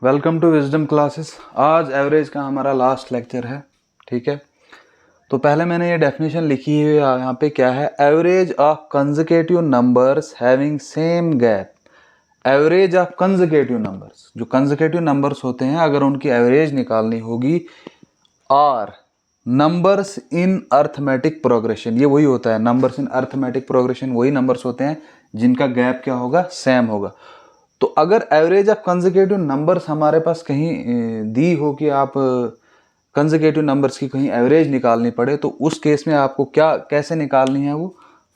Welcome to wisdom classes. आज average का हमारा लास्ट लेक्चर है, ठीक है। तो पहले मैंने ये डेफिनेशन लिखी है यहाँ पे, क्या है? Average of consecutive numbers having same gap. Average of consecutive numbers, जो कंसेक्यूटिव नंबर्स होते हैं अगर उनकी एवरेज निकालनी होगी, और नंबर्स इन अर्थमेटिक प्रोग्रेशन, ये वही होता है, नंबर्स इन अर्थमेटिक प्रोग्रेशन वही नंबर्स होते हैं जिनका गैप क्या होगा? सेम होगा। तो अगर एवरेज ऑफ कंसेक्यूटिव नंबर्स हमारे पास कहीं दी हो कि आप कंसेक्यूटिव नंबर्स की कहीं एवरेज निकालनी पड़े, तो उस केस में आपको क्या कैसे निकालनी है? वो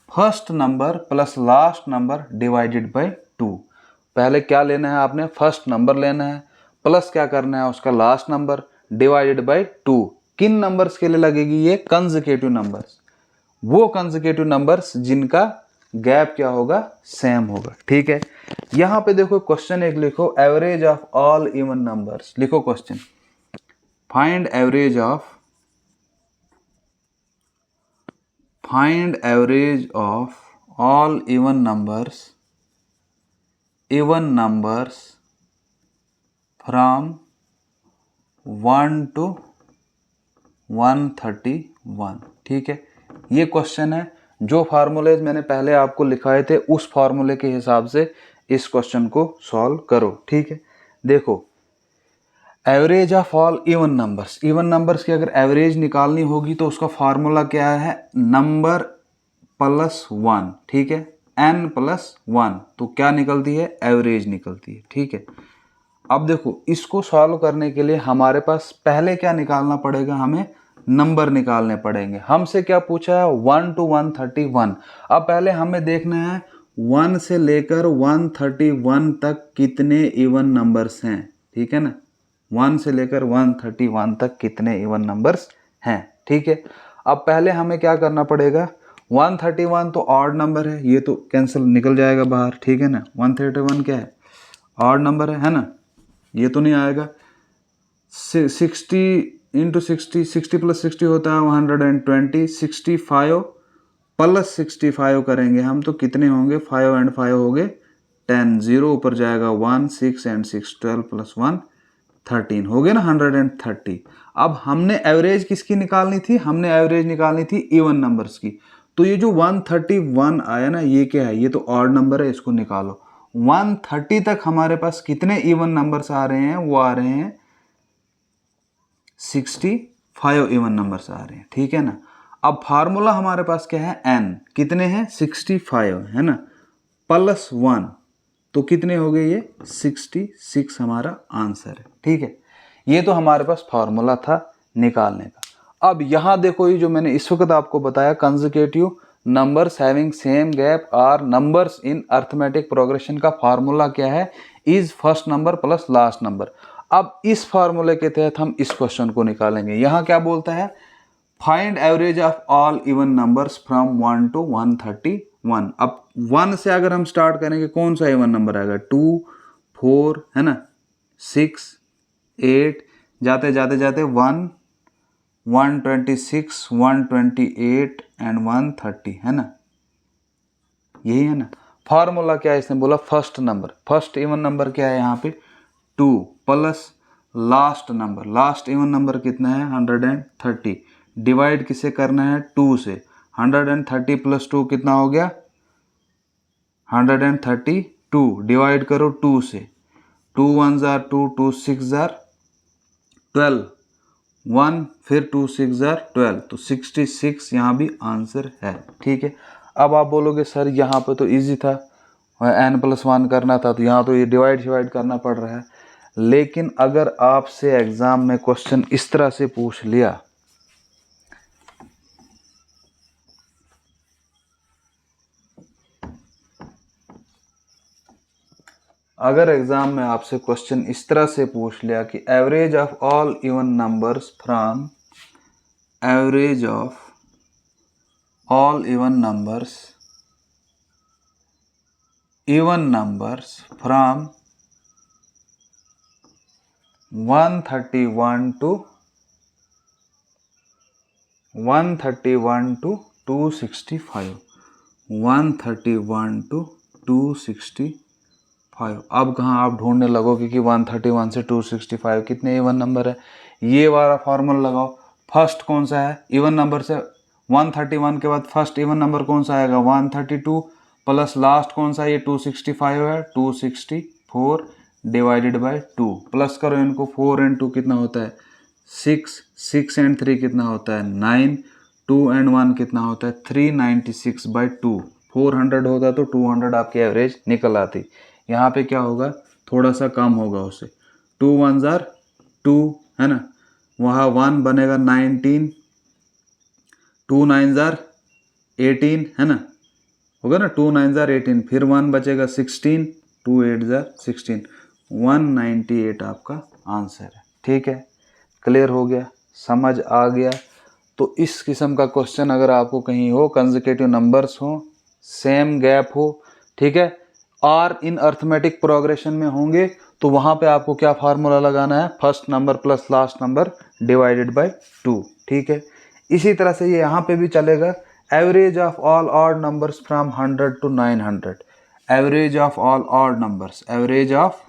first number plus last number divided by 2। पहले क्या लेना है आपने? फर्स्ट नंबर लेना है, प्लस क्या करना है? उसका लास्ट नंबर डिवाइडेड बाय 2। किन नंबर्स के लिए लगेगी ये? कंसेक्यूटिव नंबर्स, वो कंसेक्यूटिव नंबर्स जिनका गैप क्या होगा? सेम होगा, ठीक है। यहां पे देखो क्वेश्चन एक लिखो, average of all even numbers. लिखो question, find average of all even numbers from 1 to 131, ठीक है। ये क्वेश्चन है। जो फार्मूलेज मैंने पहले आपको लिखाए थे उस फार्मूले के हिसाब से इस क्वेश्चन को सॉल्व करो, ठीक है। देखो, average of all even numbers की अगर एवरेज निकालनी होगी तो उसका फार्मूला क्या है? नंबर प्लस 1, ठीक है। n प्लस 1, तो क्या निकलती है? एवरेज निकलती है, ठीक है। अब देखो, इसको सॉल्व करने के लिए हमारे पास पहले क्या निकालना पड़ेगा? हमें नंबर निकालने पड़ेंगे। हमसे क्या पूछा है? 1 to 131। अब पहले हमें देखना है 1 से लेकर 131 तक कितने इवन नंबर्स हैं, ठीक है ना। 1 से लेकर 131 तक कितने इवन नंबर्स हैं, ठीक है। अब पहले हमें क्या करना पड़ेगा? 131 तो ऑड नंबर है, ये तो कैंसिल निकल जाएगा बाहर, ठीक है ना। 131 क्या है? ऑड नंबर है ना, ये तो नहीं आएगा। 60 इंटू 60 प्लस 60 होता है 120। 65 प्लस 65 करेंगे हम तो कितने होंगे? 5 एंड 5 हो गए 10। 0 ऊपर जाएगा 1, 6 एंड 6 12 प्लस 1 13 हो गए ना 130। अब हमने एवरेज किसकी निकालनी थी? हमने एवरेज निकालनी थी इवन नंबर्स की। तो ये जो 131 आया ना, ये क्या है? ये तो ऑड नंबर है, इसको निकालो। 130 तक हमारे पास कितने इवन नंबर्स आ रहे हैं? वो आ रहे हैं 65 इवन नंबर्स आ रहे हैं, ठीक है ना। अब फार्मूला हमारे पास क्या है? n कितने हैं? 65 है ना, प्लस 1, तो कितने हो गए? ये 66 हमारा आंसर है, ठीक है। ये तो हमारे पास फार्मूला था निकालने का। अब यहां देखो, ये जो मैंने इस वक्त आपको बताया, consecutive numbers having same gap are numbers in arithmetic progression का फार्मूला क्या है? Is first number plus last number. अब इस फार्मूले के तहत हम इस क्वेश्चन को निकालेंगे। यहां क्या बोलता है? Find average of all even numbers from 1 to 131। अब 1 से अगर हम स्टार्ट करेंगे, कौन सा इवन नंबर आएगा? 2, 4 है ना, 6, 8, जाते जाते जाते 1, 126, 128 एंड 130 है ना, यही है ना। फार्मूला क्या है? इसने बोला first number, first even number क्या है यहाँ पे? 2 प्लस लास्ट इवन नंबर कितना है? 130। डिवाइड किसे करना है? 2 से। 130 प्लस 2 कितना हो गया? 132। डिवाइड करो 2 से। 2 1 जार 2, 2 6 जार 12, 1 फिर 2 6 जार 12, तो 66 यहाँ भी आंसर है, ठीक है। अब आप बोलोगे सर यहाँ पे तो इजी था, n+1 करना था, तो यहाँ तो ये डिवाइड करना पड़ रहा है। लेकिन अगर आपसे एग्जाम में क्वेश्चन इस तरह से पूछ लिया, अगर एग्जाम में आपसे क्वेश्चन इस तरह से पूछ लिया कि average of all even numbers from average of all even numbers from 131 to 265, 131 to 265, 5। अब कहाँ आप ढूंढने लगोगे कि 131 से 265 कितने इवन नंबर है, ये वाला फार्मूला लगाओ। फर्स्ट कौन सा है इवन नंबर से, 131 के बाद फर्स्ट इवन नंबर कौन सा आएगा 132 प्लस लास्ट कौन सा, ये 265 है, 264 डिवाइडेड बाय 2, प्लस करो इनको, 4 एंड 2 कितना होता है 6, 6 एंड 3 कितना होता है 9, 2 एंड 1 कितना होता है 396 बाई 2, 400 होता तो 200 आपकी एवरेज निकल आती। यहाँ पे क्या होगा, थोड़ा सा कम होगा उससे, 2 1 जार 2 है ना, वहाँ 1 बनेगा 19, 2 9 जार 18 है ना, होगा ना 2 9 जार 18, फिर 1 बचेगा 16, 2 8 जार 16, 198 आपका आंसर है। ठीक है, क्लियर हो गया, समझ आ गया। तो इस किस्म का क्वेश्चन अगर आपको कहीं हो, कंसेक्यूटिव नंबर्स हो, सेम गैप हो, ठीक है, और इन अर्थमेटिक प्रोग्रेशन में होंगे, तो वहाँ पे आपको क्या फार्मूला लगाना है, first number plus last number divided by 2। ठीक है, इसी तरह से ये यहाँ पे भी चलेगा, average of all odd numbers from 100 to 900, average of all odd numbers, average of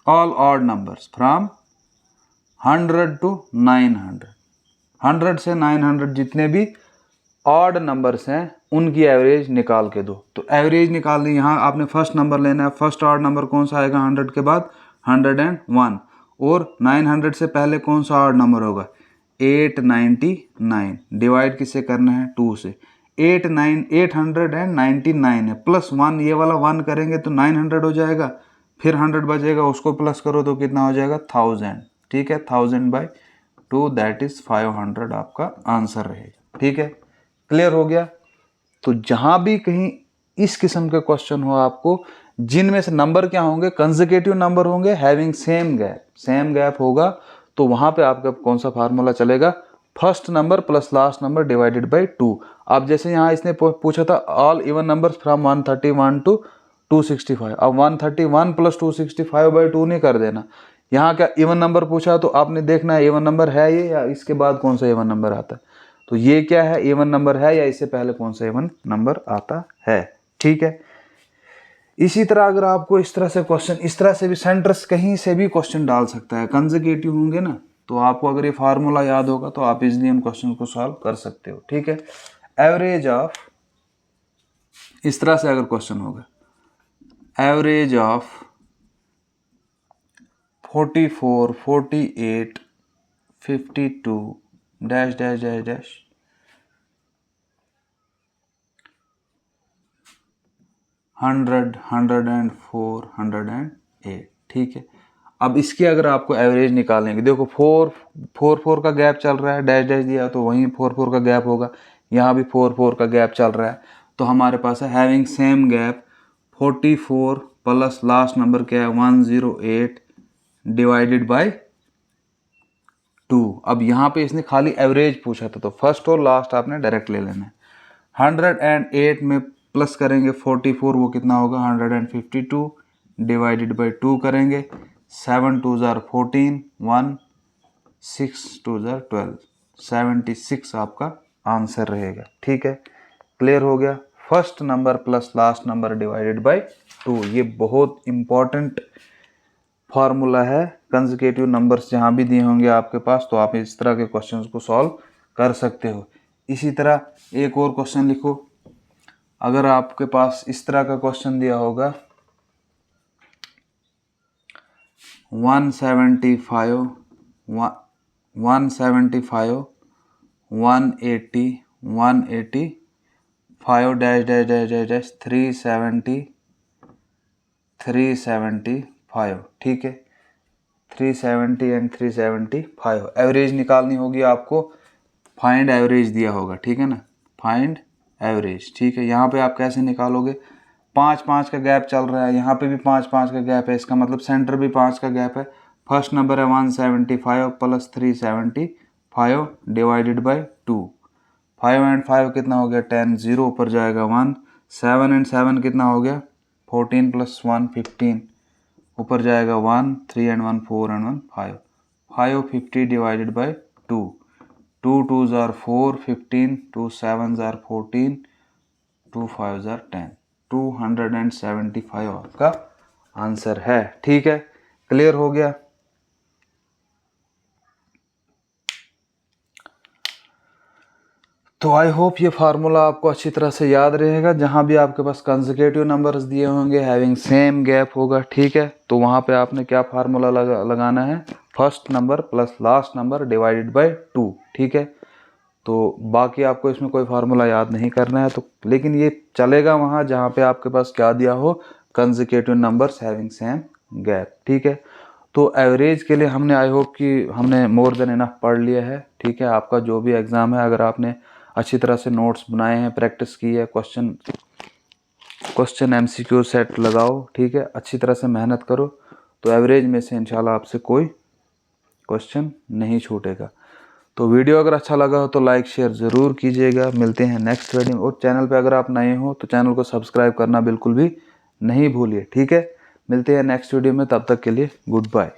all odd numbers from 100 to 900, 100 से 900 जितने भी ऑड नंबर्स हैं उनकी एवरेज निकाल के दो। तो एवरेज निकालनी, यहाँ आपने फर्स्ट नंबर लेना है, फर्स्ट ऑड नंबर कौन सा आएगा 100 के बाद 101, और 900 से पहले कौन सा ऑड नंबर होगा 899, डिवाइड किससे करना है 2 से, 899 है, प्लस 1, ये वाला 1 करेंगे तो 900 हो जाएगा, फिर 100 बचेगा उसको प्लस करो तो कितना हो जाएगा 1000। ठीक है, 1000 बाई 2 दैट इज 500 आपका आंसर रहेगा। ठीक है, क्लियर हो गया। तो जहां भी कहीं इस किस्म के क्वेश्चन हो आपको, जिनमें से नंबर क्या होंगे, कंसेक्यूटिव नंबर होंगे having same gap, same gap होगा, तो वहां पे आपका कौन सा फार्मूला चलेगा, first number plus last number divided by 2। अब जैसे यहाँ इसने पूछा था all even numbers from 131 to 265, अब 131 प्लस 265 बाई 2 नहीं कर देना, यहाँ क्या इवन नंबर पूछा तो आपने देखना है इवन नंबर है ये या इसके बाद कौन सा इवन नंबर आता है, तो ये क्या है इवन नंबर है या इससे पहले कौन सा इवन नंबर आता है। ठीक है, इसी तरह अगर आपको इस तरह से क्वेश्चन, इस तरह से भी सेंटर्स कहीं से भी क्वेश्चन डाल सकता है, कंसेक्यूटिव होंगे ना, तो आपको अगर ये फार्मूला याद होगा तो आप इजिली उन क्वेश्चन को सॉल्व कर सकते हो। ठीक है, एवरेज ऑफ, इस तरह से अगर क्वेश्चन होगा, average of 44 48 52 dash dash dash dash 100 104 108। ठीक है, अब इसकी अगर आपको एवरेज निकालेंगे, देखो 4 का गैप चल रहा है, डैश डैश दिया तो वहीं 4 का गैप होगा, यहाँ भी 4 का गैप चल रहा है, तो हमारे पास है having same gap 44 plus last number क्या है 108 डिवाइडेड बाय 2। अब यहाँ पे इसने खाली एवरेज पूछा था, तो फर्स्ट और लास्ट आपने डायरेक्ट ले लेना है। 108 में प्लस करेंगे 44, वो कितना होगा 152 डिवाइडेड बाय 2 करेंगे, 7 2 जार 14, 1 6 2 जार 12, 76 आपका आंसर रहेगा। ठीक है, क्लियर हो गया, first number plus last number divided by 2, ये बहुत इंपॉर्टेंट फार्मूला है। कंसेक्यूटिव नंबर्स जहाँ भी दिए होंगे आपके पास, तो आप इस तरह के क्वेश्चंस को सॉल्व कर सकते हो। इसी तरह एक और क्वेश्चन लिखो, अगर आपके पास इस तरह का क्वेश्चन दिया होगा 175 180 185 dash dash dash dash dash 370 375। ठीक है, 370 एंड 375 एवरेज निकालनी होगी आपको, फाइंड एवरेज दिया होगा। ठीक है ना, फाइंड एवरेज। ठीक है, यहाँ पे आप कैसे निकालोगे, 5 का गैप चल रहा है, यहाँ पे भी 5 का गैप है, इसका मतलब सेंटर भी 5 का गैप है। फर्स्ट नंबर है 175 प्लस 375 डिवाइडेड बाय 2, 5 एंड 5 कितना हो गया 10, 0 ऊपर जाएगा 1, 7 एंड 7 कितना हो गया 14 प्लस 1 15, ऊपर जाएगा 1, 3 and 1 4 and 1 5, 550 divided by 2, 2 2 jar 4 15, 2 7 jar 14, 2 5 jar 10, 275 आपका आंसर है। ठीक है, क्लियर हो गया। तो आई होप ये फार्मूला आपको अच्छी तरह से याद रहेगा। जहां भी आपके पास कंसेक्यूटिव नंबर्स दिए होंगे, हैविंग सेम गैप होगा, ठीक है, तो वहां पे आपने क्या फार्मूला लगाना है, first number plus last number divided by 2। ठीक है, तो बाकी आपको इसमें कोई फार्मूला याद नहीं करना है, तो लेकिन ये चलेगा वहां जहां पे आपके पास क्या दिया हो, consecutive numbers having same gap. ठीक है, तो एवरेज के लिए हमने आई होप कि हमने मोर देन इनफ पढ़ लिया है। ठीक है, आपका जो भी एग्ज़ाम है, अगर आपने अच्छी तरह से नोट्स बनाए हैं, प्रैक्टिस की है, क्वेश्चन एमसीक्यू सेट लगाओ, ठीक है, अच्छी तरह से मेहनत करो, तो एवरेज में से इंशाल्लाह आपसे कोई क्वेश्चन नहीं छूटेगा। तो वीडियो अगर अच्छा लगा हो तो लाइक शेयर ज़रूर कीजिएगा। मिलते हैं नेक्स्ट वीडियो में, और चैनल पे अगर आप नए हो तो चैनल को सब्सक्राइब करना बिल्कुल भी नहीं भूलिए। ठीक है, मिलते हैं नेक्स्ट वीडियो में, तब तक के लिए गुड बाय।